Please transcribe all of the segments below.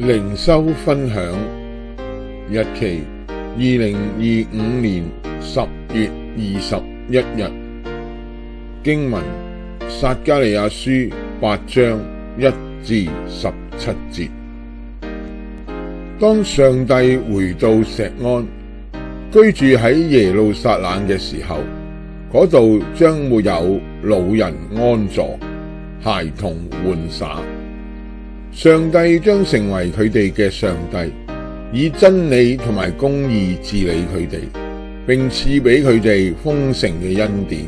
靈修分享，日期2025年10月21日，經文撒迦利亞書8章1至17節。當上帝回到錫安，居住喺耶路撒冷嘅時候，嗰度將沒有老人安坐，孩童玩耍。上帝將成為佢哋嘅上帝，以真理同埋公義治理佢哋，並賜俾佢哋豐盛嘅恩典。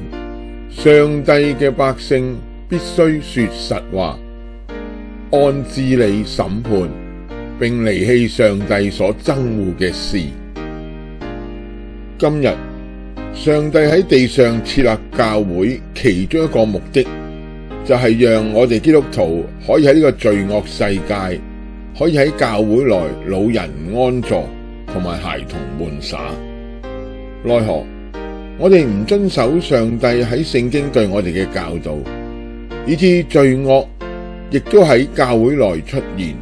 上帝嘅百姓必須說實話，按至理審判，並離棄上帝所憎惡嘅事。今日，上帝喺地上設立教會，其中一個目的就係讓我哋基督徒可以喺呢個罪惡世界，可以喺教會內老人安坐，同埋孩童玩耍。奈何我哋唔遵守上帝喺聖經對我哋嘅教導，以致罪惡亦都喺教會內出現，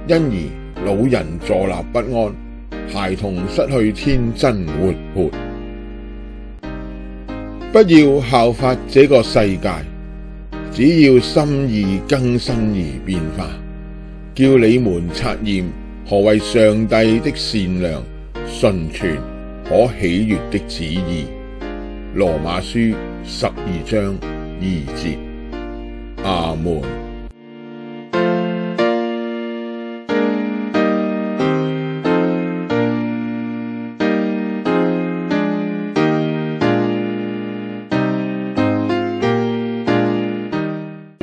因而老人坐立不安，孩童失去天真活潑。不要效法這個世界，只要心意更新而變化，叫你們察驗何為上帝的善良、純全、可喜悅的旨意。羅馬書12章2節。阿們。